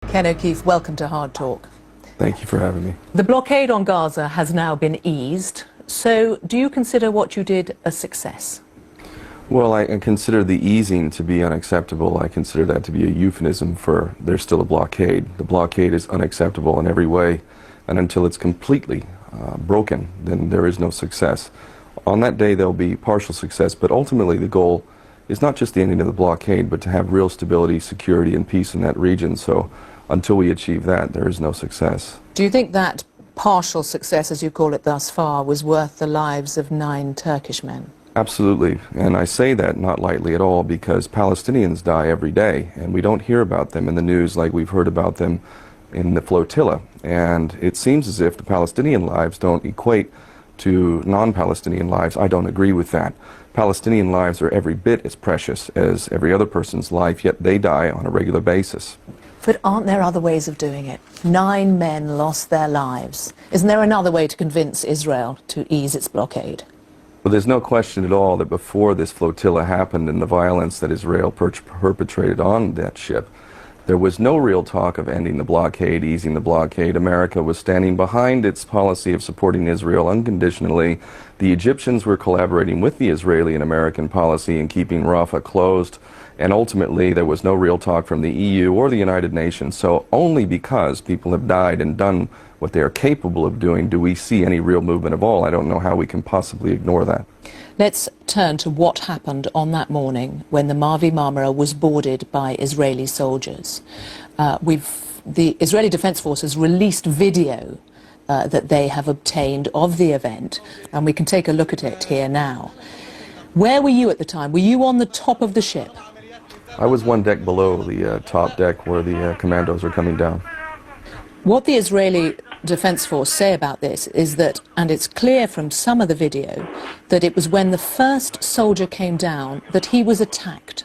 Ken O'Keefe, welcome to Hard Talk. Thank you for having me. The blockade on Gaza has now been eased, so do you consider what you did a success? Well, I consider the easing to be unacceptable. I consider that to be a euphemism for there's still a blockade. The blockade is unacceptable in every way, and until it's completely broken, then there is no success. On that day, there'll be partial success, but ultimately the goal is not just the ending of the blockade, but to have real stability, security, and peace in that region. So until we achieve that, there is no success. Do you think that partial success, as you call it thus far, was worth the lives of 9 Turkish men? Absolutely, and I say that not lightly at all, because Palestinians die every day, and we don't hear about them in the news like we've heard about them in the flotilla. And it seems as if the Palestinian lives don't equate to non-Palestinian lives. I don't agree with that. Palestinian lives are every bit as precious as every other person's life, yet they die on a regular basis. But aren't there other ways of doing it? 9 men lost their lives. Isn't there another way to convince Israel to ease its blockade? Well, there's no question at all that before this flotilla happened and the violence that Israel perpetrated on that ship, there was no real talk of ending the blockade, easing the blockade. America was standing behind its policy of supporting Israel unconditionally. The Egyptians were collaborating with the Israeli and American policy in keeping Rafah closed. And ultimately, there was no real talk from the EU or the United Nations. So only because people have died and done what they are capable of doing do we see any real movement of all. I don't know how we can possibly ignore that. Let's turn to what happened on that morning when the Mavi Marmara was boarded by Israeli soldiers. The Israeli Defense Forces released video that they have obtained of the event, and we can take a look at it here now. Where were you at the time? Were you on the top of the ship? I was one deck below the top deck where the commandos are coming down. What the Israeli Defense Force say about this is that, and it's clear from some of the video, that it was when the first soldier came down that he was attacked.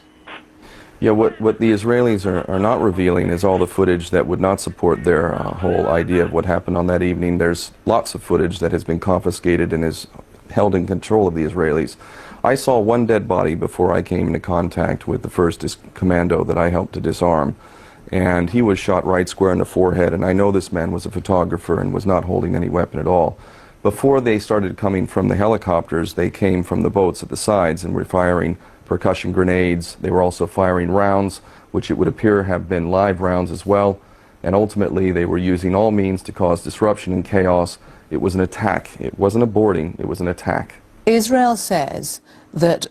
Yeah, what the Israelis are not revealing is all the footage that would not support their whole idea of what happened on that evening. There's lots of footage that has been confiscated and is held in control of the Israelis. I saw one dead body before I came into contact with the first commando that I helped to disarm. And he was shot right square in the forehead, and I know this man was a photographer and was not holding any weapon at all. Before they started coming from the helicopters, they came from the boats at the sides and were firing percussion grenades. They were also firing rounds, which it would appear have been live rounds as well. And ultimately, they were using all means to cause disruption and chaos. It was an attack. It wasn't a boarding, it was an attack. Israel says that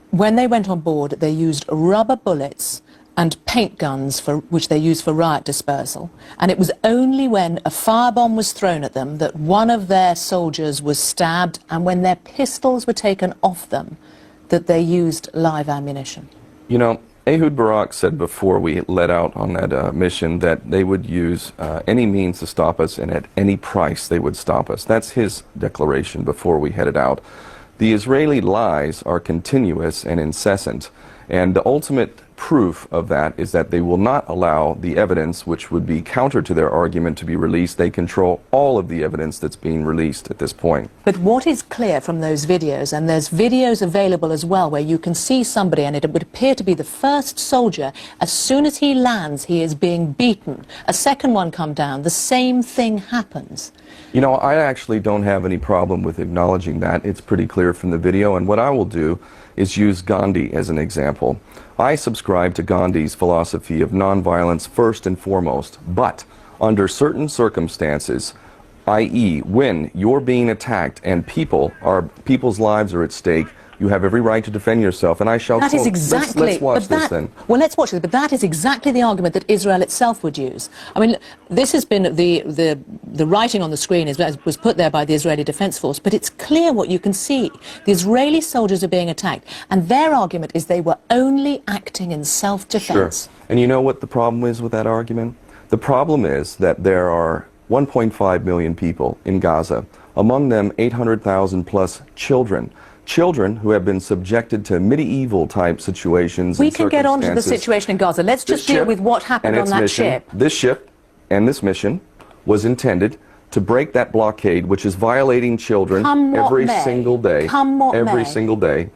when they went on board, they used rubber bullets and paint guns, which they used for riot dispersal. And it was only when a firebomb was thrown at them that one of their soldiers was stabbed, and when their pistols were taken off them, that they used live ammunition. You know, Ehud Barak said before we let out on that mission that they would use any means to stop us, and at any price they would stop us. That's his declaration before we headed out. The Israeli lies are continuous and incessant, and the ultimate proof of that is that they will not allow the evidence which would be counter to their argument to be released. They control all of the evidence that's being released at this point. But what is clear from those videos, and there's videos available as well where you can see somebody, and it would appear to be the first soldier, as soon as he lands he is being beaten. A second one come down, the same thing happens. You know, I actually don't have any problem with acknowledging that. It's pretty clear from the video, and what I will do is use Gandhi as an example. I subscribe to Gandhi's philosophy of nonviolence first and foremost, but under certain circumstances, i.e. when you're being attacked and people's lives are at stake, you have every right to defend yourself, and I shall That is exactly... Let's watch this then. Well, let's watch this, but that is exactly the argument that Israel itself would use. I mean, this has been the writing on the screen was put there by the Israeli Defense Force, but it's clear what you can see. The Israeli soldiers are being attacked, and their argument is they were only acting in self-defense. Sure. And you know what the problem is with that argument? The problem is that there are 1.5 million people in Gaza, among them 800,000 plus children. Children who have been subjected to medieval type situations. We can get on to the situation in Gaza. Let's just deal with what happened on that ship. This ship and this mission was intended to break that blockade, which is violating children every single day. Every single day.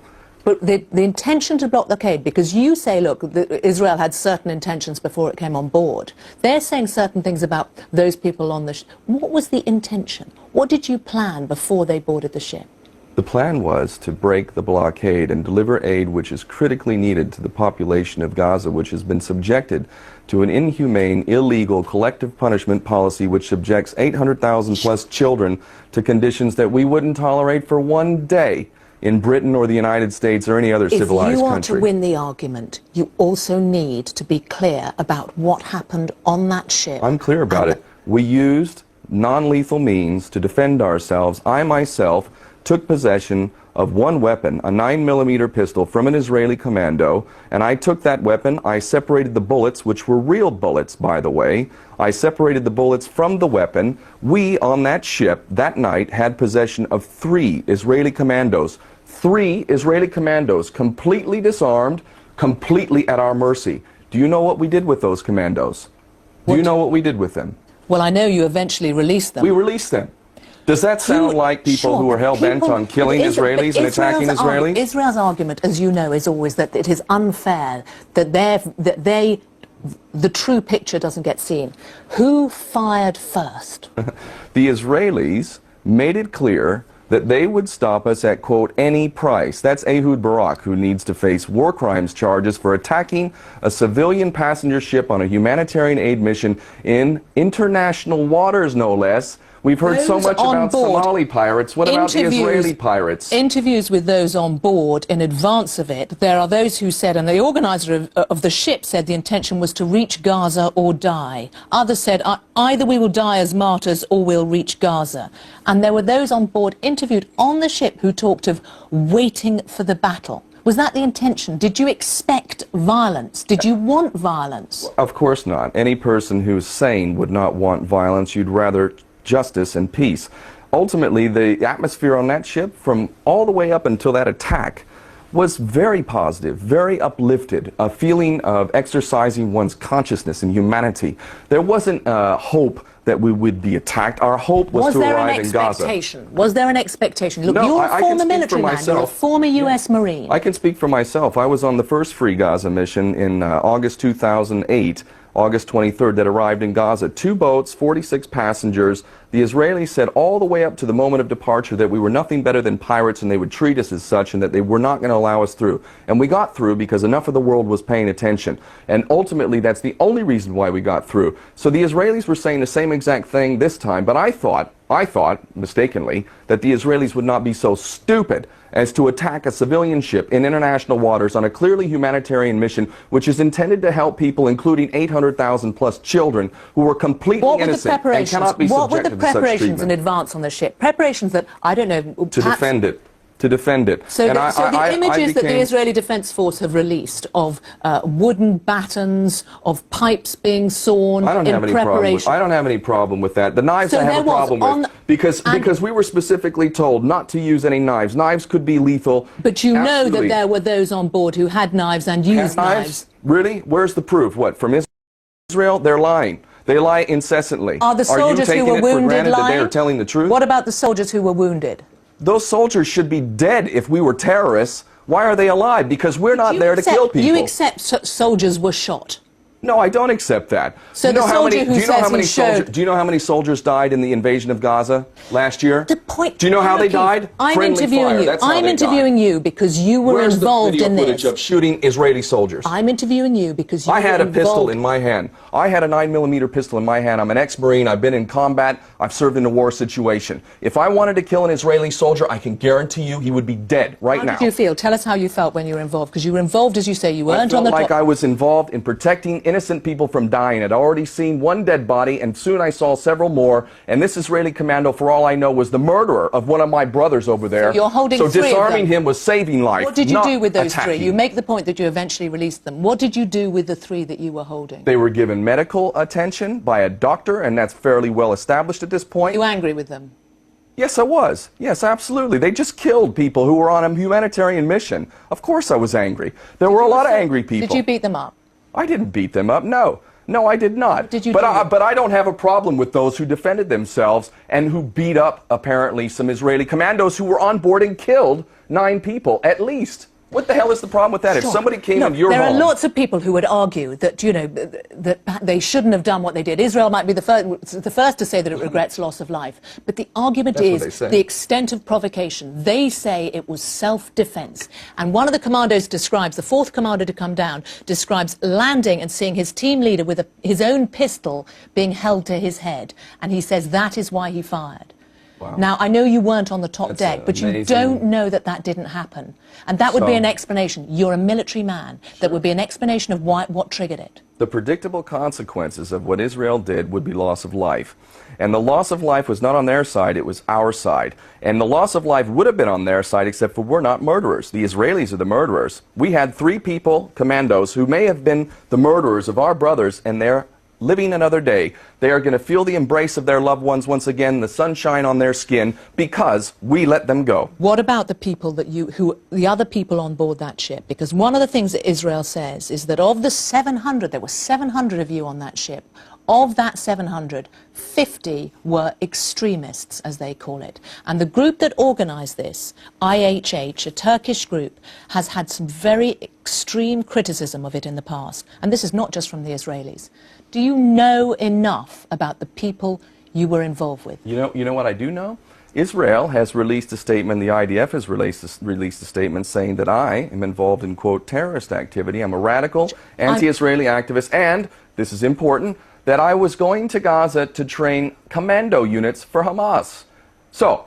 But the intention to blockade, because you say, look, Israel had certain intentions before it came on board. They're saying certain things about those people on the ship. What was the intention? What did you plan before they boarded the ship? The plan was to break the blockade and deliver aid which is critically needed to the population of Gaza, which has been subjected to an inhumane, illegal, collective punishment policy which subjects 800,000 plus children to conditions that we wouldn't tolerate for one day in Britain or the United States or any other civilized country. If you want to win the argument, you also need to be clear about what happened on that ship. I'm clear about it. We used non-lethal means to defend ourselves. I myself took possession of one weapon, a 9mm pistol from an Israeli commando, and I took that weapon, I separated the bullets, which were real bullets, by the way. I separated the bullets from the weapon. We, on that ship, that night, had possession of 3 Israeli commandos. 3 Israeli commandos, completely disarmed, completely at our mercy. Do you know what we did with those commandos? Do you know what we did with them? Well, I know you eventually released them. We released them. Does that sound like people who are hell-bent on killing Israelis and attacking Israelis? Israel's argument, as you know, is always that it is unfair, that the true picture doesn't get seen. Who fired first? The Israelis made it clear that they would stop us at, quote, any price. That's Ehud Barak, who needs to face war crimes charges for attacking a civilian passenger ship on a humanitarian aid mission in international waters, no less. We've heard so much about Somali pirates. What about the Israeli pirates? Interviews with those on board in advance of it, there are those who said, and the organizer of the ship said the intention was to reach Gaza or die. Others said, either we will die as martyrs or we'll reach Gaza. And there were those on board interviewed on the ship who talked of waiting for the battle. Was that the intention? Did you expect violence? Did you want violence? Of course not. Any person who's sane would not want violence. You'd rather justice and peace. Ultimately, the atmosphere on that ship, from all the way up until that attack, was very positive, very uplifted, a feeling of exercising one's consciousness and humanity. There wasn't hope that we would be attacked. Our hope was to arrive in Gaza. Was there an expectation? Look, no, you're a former military man, you're a former U.S. Marine. I can speak for myself. I was on the first Free Gaza mission in August 2008. August 23rd, that arrived in Gaza. 2 boats, 46 passengers. The Israelis said all the way up to the moment of departure that we were nothing better than pirates and they would treat us as such and that they were not going to allow us through. And we got through because enough of the world was paying attention. And ultimately, that's the only reason why we got through. So the Israelis were saying the same exact thing this time, but I thought, mistakenly, that the Israelis would not be so stupid as to attack a civilian ship in international waters on a clearly humanitarian mission which is intended to help people, including 800,000 plus children who were completely innocent and cannot be subjected to such treatment. What were the preparations in advance on the ship? Preparations that, I don't know... To defend it. To defend it. So, the images that the Israeli Defense Force have released of wooden batons, of pipes being sawn in preparation... I don't have any problem with that. The knives I have a problem with. Because we were specifically told not to use any knives. Knives could be lethal. But you know that there were those on board who had knives and used knives. Really? Where's the proof? What, from Israel? They're lying. They lie incessantly. Are the soldiers who were wounded lying? That they are telling the truth? What about the soldiers who were wounded? Those soldiers should be dead if we were terrorists. Why are they alive? Because we're not there to kill people. You accept soldiers were shot? No, I don't accept that. So the soldier who says he showed... Do you know how many soldiers died in the invasion of Gaza last year? The point... Do you know how they died? I'm interviewing you. I'm interviewing you because you were involved in this. Where's the video footage of shooting Israeli soldiers? I'm interviewing you because you were involved. I had a pistol in my hand. I had a 9mm pistol in my hand. I'm an ex-Marine. I've been in combat. I've served in a war situation. If I wanted to kill an Israeli soldier, I can guarantee you he would be dead right now. How did you feel? Tell us how you felt when you were involved. Because you were involved, as you say, you weren't on the top. I felt like I was involved in protecting innocent people from dying. I'd already seen one dead body, and soon I saw several more. And this Israeli commando, for all I know, was the murderer of one of my brothers over there. So you're holding 3 of them. So disarming him was saving life. What did you do with those 3? You make the point that you eventually released them. What did you do with the 3 that you were holding? They were given medical attention by a doctor, and that's fairly well established at this point. Are you angry with them? Yes, I was. Yes, absolutely. They just killed people who were on a humanitarian mission. Of course I was angry. There were a lot of angry people. Did you beat them up? I didn't beat them up, no. No, I did not. Did you but I don't have a problem with those who defended themselves and who beat up, apparently, some Israeli commandos who were on board and killed 9 people, at least. What the hell is the problem with that? If somebody came in your home... There are lots of people who would argue that, you know, that they shouldn't have done what they did. Israel might be the first to say that it regrets loss of life. But the argument is the extent of provocation. They say it was self-defense. And one of the commandos describes, the fourth commando to come down, describes landing and seeing his team leader with his own pistol being held to his head. And he says that is why he fired. Wow. Now, I know you weren't on the top deck, but you don't know that that didn't happen. And that would be an explanation. You're a military man. Sure. That would be an explanation of what triggered it. The predictable consequences of what Israel did would be loss of life. And the loss of life was not on their side, it was our side. And the loss of life would have been on their side, except for we're not murderers. The Israelis are the murderers. We had 3 people, commandos, who may have been the murderers of our brothers, and they're living another day. They are going to feel the embrace of their loved ones once again, the sunshine on their skin, because we let them go. What about the people that the other people on board that ship? Because one of the things that Israel says is that of the 700, there were 700 of you on that ship. Of that 700, 50 were extremists, as they call it. And the group that organized this, IHH, a Turkish group, has had some very extreme criticism of it in the past. And this is not just from the Israelis. Do you know enough about the people you were involved with? You know what I do know? Israel has released a statement, the IDF has released a statement saying that I am involved in, quote, terrorist activity. I'm a radical, anti-Israeli activist, and, this is important, that I was going to Gaza to train commando units for Hamas. So,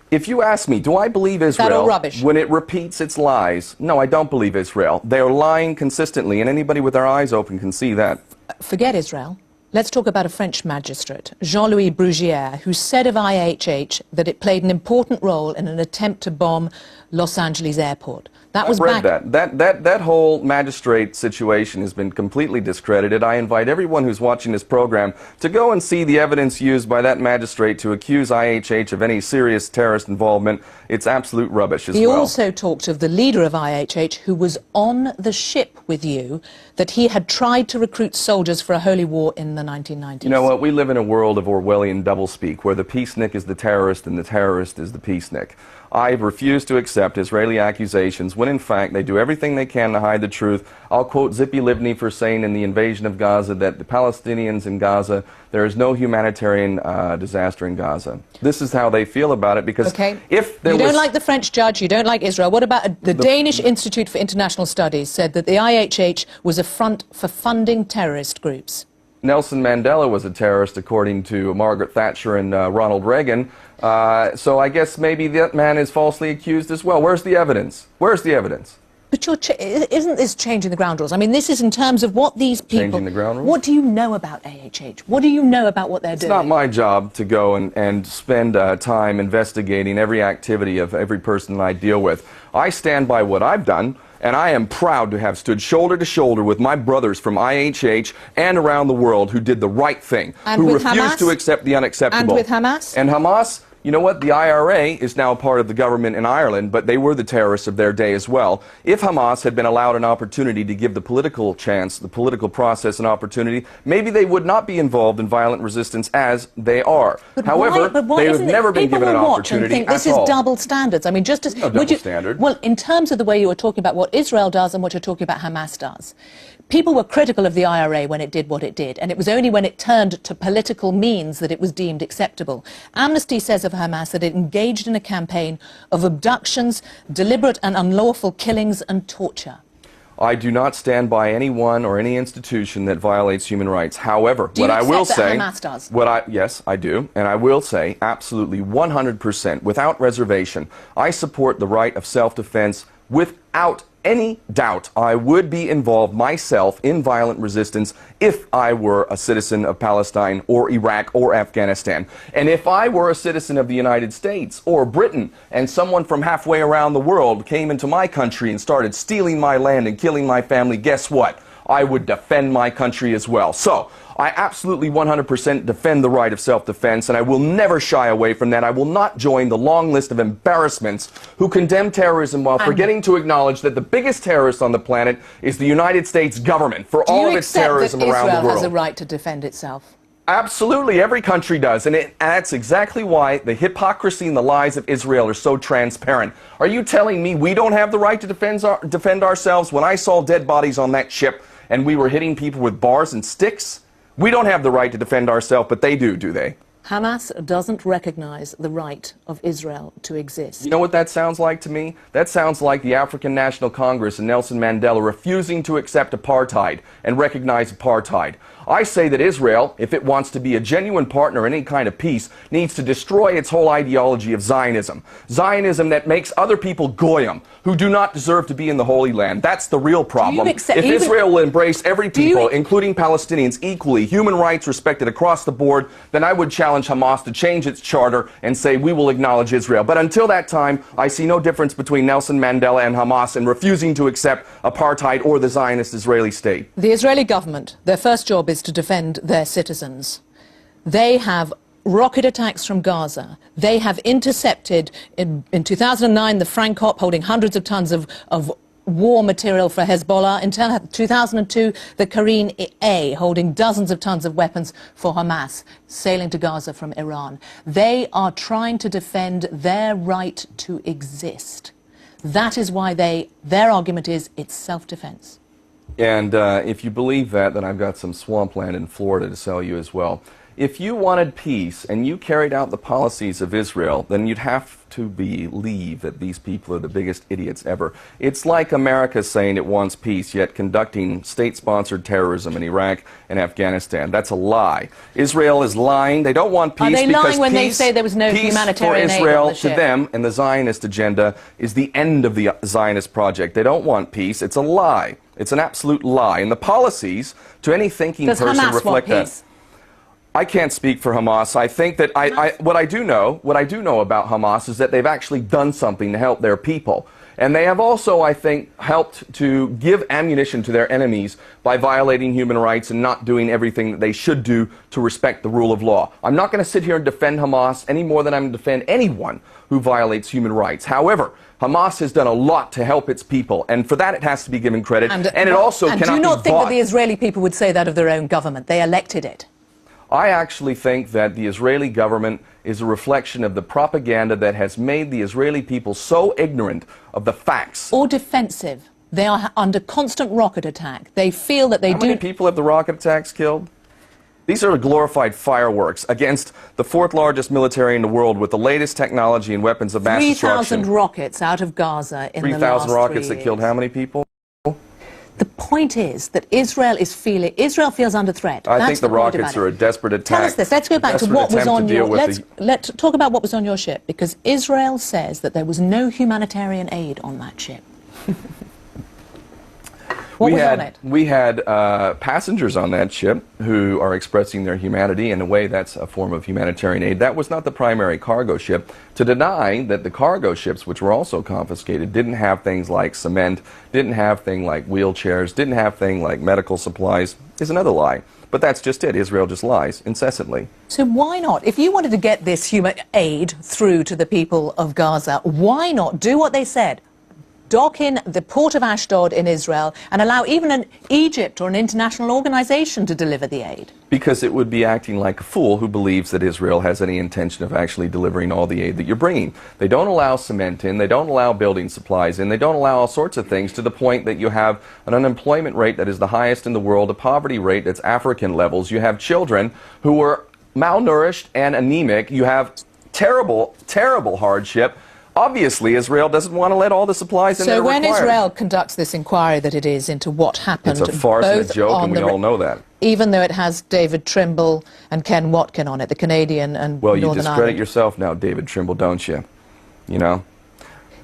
if you ask me, do I believe Israel when it repeats its lies? No, I don't believe Israel. They're lying consistently, and anybody with their eyes open can see that. Forget Israel. Let's talk about a French magistrate, Jean-Louis Bruguière, who said of IHH that it played an important role in an attempt to bomb Los Angeles airport. That was read that whole magistrate situation has been completely discredited. I invite everyone who's watching this program to go and see the evidence used by that magistrate to accuse IHH of any serious terrorist involvement. It's absolute rubbish as well. He also talked of the leader of IHH who was on the ship with you, that he had tried to recruit soldiers for a holy war in the 1990s. You know what? We live in a world of Orwellian doublespeak where the peacenik is the terrorist and the terrorist is the peacenik. I refuse to accept Israeli accusations when, in fact, they do everything they can to hide the truth. I'll quote Zippy Livni for saying in the invasion of Gaza that the Palestinians in Gaza, there is no humanitarian disaster in Gaza. This is how they feel about it, because if there You don't like the French judge, you don't like Israel. What about the Danish Institute for International Studies said that the IHH was a front for funding terrorist groups? Nelson Mandela was a terrorist, according to Margaret Thatcher and Ronald Reagan. So I guess maybe that man is falsely accused as well. Where's the evidence? Where's the evidence? But isn't this changing the ground rules? I mean, this is in terms of what these people... Changing the ground rules? What do you know about AHH? What do you know about what they're doing? It's not my job to go and spend time investigating every activity of every person that I deal with. I stand by what I've done. And I am proud to have stood shoulder to shoulder with my brothers from IHH and around the world who did the right thing, who refused to accept the unacceptable. And with Hamas? And Hamas, you know what? The IRA is now part of the government in Ireland, but they were the terrorists of their day as well. If Hamas had been allowed an opportunity to give the political chance, the political process an opportunity, maybe they would not be involved in violent resistance as they are. However, they have never been given an opportunity at all. This is double standards. I mean, just as... No double standard. Well, in terms of the way you were talking about what Israel does and what you're talking about Hamas does, people were critical of the IRA when it did what it did, and it was only when it turned to political means that it was deemed acceptable. Amnesty says of Hamas that it engaged in a campaign of abductions, deliberate and unlawful killings and torture. I do not stand by anyone or any institution that violates human rights. However, what I will say... Hamas does? Yes, I do. And I will say absolutely 100%, without reservation, I support the right of self-defense without any doubt. I would be involved myself in violent resistance if I were a citizen of Palestine or Iraq or Afghanistan. And if I were a citizen of the United States or Britain and someone from halfway around the world came into my country and started stealing my land and killing my family, guess what? I would defend my country as well. So, I absolutely 100% defend the right of self-defense, and I will never shy away from that. I will not join the long list of embarrassments who condemn terrorism while forgetting to acknowledge that the biggest terrorist on the planet is the United States government for all of its terrorism around the world. Do you accept that Israel has a right to defend itself? Absolutely, every country does, and that's exactly why the hypocrisy and the lies of Israel are so transparent. Are you telling me we don't have the right to defend ourselves? When I saw dead bodies on that ship and we were hitting people with bars and sticks, we don't have the right to defend ourselves, but they do they? Hamas doesn't recognize the right of Israel to exist. You know what that sounds like to me? That sounds like the African National Congress and Nelson Mandela refusing to accept apartheid and recognize apartheid. I say that Israel, if it wants to be a genuine partner in any kind of peace, needs to destroy its whole ideology of Zionism. Zionism that makes other people goyim, who do not deserve to be in the Holy Land. That's the real problem. If Israel will embrace every people, including Palestinians, equally, human rights respected across the board, then I would challenge Hamas to change its charter and say we will acknowledge Israel. But until that time, I see no difference between Nelson Mandela and Hamas in refusing to accept apartheid or the Zionist Israeli state. The Israeli government, their first job is to defend their citizens. They have rocket attacks from Gaza. They have intercepted, in 2009, the Frankop holding hundreds of tons of war material for Hezbollah. In 2002, the Karine A holding dozens of tons of weapons for Hamas, sailing to Gaza from Iran. They are trying to defend their right to exist. That is why their argument is it's self-defense. And if you believe that, then I've got some swampland in Florida to sell you as well. If you wanted peace and you carried out the policies of Israel, then you'd have to believe that these people are the biggest idiots ever. It's like America saying it wants peace, yet conducting state-sponsored terrorism in Iraq and Afghanistan. That's a lie. Israel is lying. They don't want peace. Are they lying when they say there was no humanitarian aid on the ship? Peace for Israel, to them, and the Zionist agenda is the end of the Zionist project. They don't want peace. It's a lie. It's an absolute lie. And the policies, to any thinking person, reflect that. I can't speak for Hamas. I think that what I do know about Hamas is that they've actually done something to help their people. And they have also, I think, helped to give ammunition to their enemies by violating human rights and not doing everything that they should do to respect the rule of law. I'm not going to sit here and defend Hamas any more than I'm going to defend anyone who violates human rights. However, Hamas has done a lot to help its people, and for that it has to be given credit. And it also cannot be bought. And do you not think that the Israeli people would say that of their own government? They elected it. I actually think that the Israeli government is a reflection of the propaganda that has made the Israeli people so ignorant of the facts. Or defensive. They are under constant rocket attack. They feel that they How many people have the rocket attacks killed? These are glorified fireworks against the fourth largest military in the world with the latest technology and weapons of mass destruction. 3,000 rockets out of Gaza in the last 3 years. 3,000 rockets that killed how many people? The point is that Israel feels under threat. I think the rockets are a desperate attack. Tell us this. Let's go back to what was on your... Let's talk about what was on your ship, because Israel says that there was no humanitarian aid on that ship. What was on it? We had passengers on that ship who are expressing their humanity. In a way, that's a form of humanitarian aid. That was not the primary cargo ship. To deny that the cargo ships, which were also confiscated, didn't have things like cement, didn't have things like wheelchairs, didn't have things like medical supplies, is another lie. But that's just it. Israel just lies incessantly. So why not? If you wanted to get this human aid through to the people of Gaza, why not do what they said? Dock in the port of Ashdod in Israel and allow even an Egypt or an international organization to deliver the aid? Because it would be acting like a fool who believes that Israel has any intention of actually delivering all the aid that you're bringing. They don't allow cement in, they don't allow building supplies in, they don't allow all sorts of things, to the point that you have an unemployment rate that is the highest in the world, a poverty rate that's African levels. You have children who are malnourished and anemic. You have terrible, terrible hardship. Obviously, Israel doesn't want to let all the supplies in there. So when Israel conducts this inquiry that it is into what happened... It's a farce and a joke, and we all know that. Even though it has David Trimble and Ken Watkin on it, the Canadian and Well, Northern you discredit Ireland. yourself now, David Trimble, don't you? You know?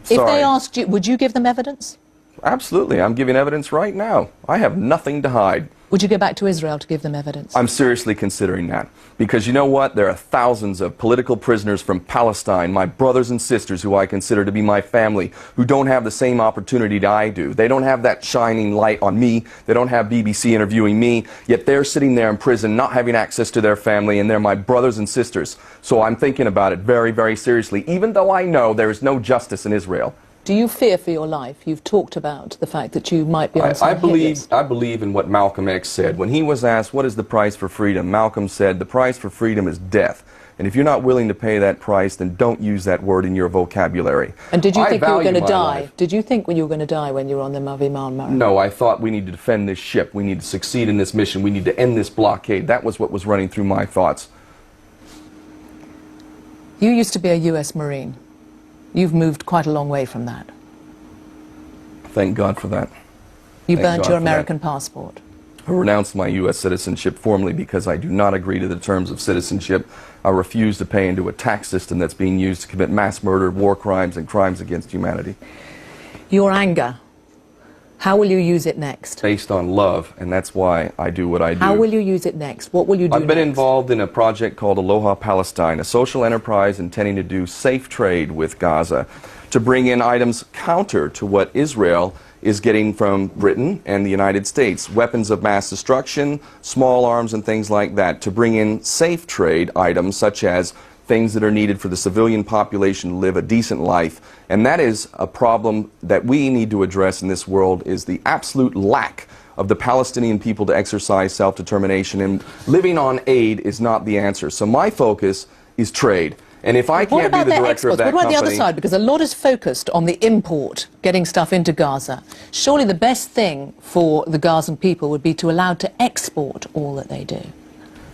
If they asked you, would you give them evidence? Absolutely. I'm giving evidence right now. I have nothing to hide. Would you go back to Israel to give them evidence? I'm seriously considering that. Because you know what? There are thousands of political prisoners from Palestine, my brothers and sisters who I consider to be my family, who don't have the same opportunity that I do. They don't have that shining light on me. They don't have BBC interviewing me. Yet they're sitting there in prison, not having access to their family, and they're my brothers and sisters. So I'm thinking about it very, very seriously, even though I know there is no justice in Israel. Do you fear for your life? You've talked about the fact that you might be on some hit list. I believe in what Malcolm X said. When he was asked, what is the price for freedom? Malcolm said, the price for freedom is death. And if you're not willing to pay that price, then don't use that word in your vocabulary. And did you think you were going to die? Did you think when you were going to die when you were on the Mavi Marmara? No, I thought we need to defend this ship. We need to succeed in this mission. We need to end this blockade. That was what was running through my thoughts. You used to be a U.S. Marine. You've moved quite a long way from that. Thank God for that. You burnt your American passport. I renounced my U.S. citizenship formally because I do not agree to the terms of citizenship. I refuse to pay into a tax system that's being used to commit mass murder, war crimes, and crimes against humanity. Your anger, how will you use it next? Based on love, and that's why I do what I do. How will you use it next? What will you do I've been next? involved in a project called Aloha Palestine, a social enterprise intending to do safe trade with Gaza, to bring in items counter to what Israel is getting from Britain and the United States, weapons of mass destruction, small arms and things like that, to bring in safe trade items such as things that are needed for the civilian population to live a decent life. And that is a problem that we need to address in this world, is the absolute lack of the Palestinian people to exercise self-determination, and living on aid is not the answer. So my focus is trade. And if I can't be the director of that company... What about the other side? Because a lot is focused on the import, getting stuff into Gaza. Surely the best thing for the Gazan people would be to allow to export all that they do.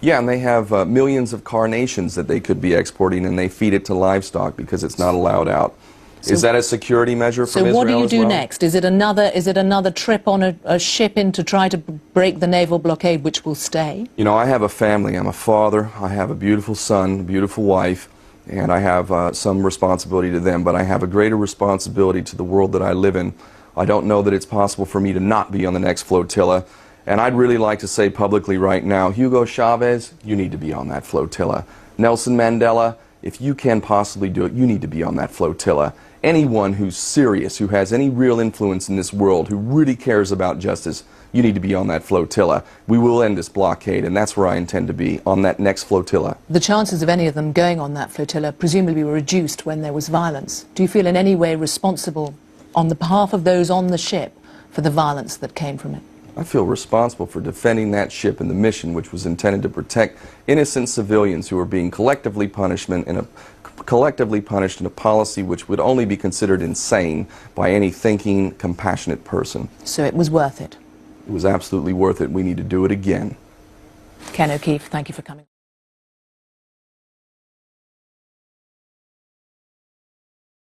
Yeah, and they have millions of carnations that they could be exporting, and they feed it to livestock because it's not allowed out. So, is that a security measure from Israel? So what do you do next? Is it another trip on a ship in to try to break the naval blockade, which will stay? You know, I have a family. I'm a father. I have a beautiful son, a beautiful wife, and I have some responsibility to them, but I have a greater responsibility to the world that I live in. I don't know that it's possible for me to not be on the next flotilla, and I'd really like to say publicly right now, Hugo Chavez, you need to be on that flotilla. Nelson Mandela, if you can possibly do it, you need to be on that flotilla. Anyone who's serious, who has any real influence in this world, who really cares about justice, you need to be on that flotilla. We will end this blockade, and that's where I intend to be, on that next flotilla. The chances of any of them going on that flotilla presumably were reduced when there was violence. Do you feel in any way responsible on the behalf of those on the ship for the violence that came from it? I feel responsible for defending that ship and the mission, which was intended to protect innocent civilians who are being collectively punished in a policy which would only be considered insane by any thinking, compassionate person. So it was worth it? It was absolutely worth it. We need to do it again. Ken O'Keefe, thank you for coming.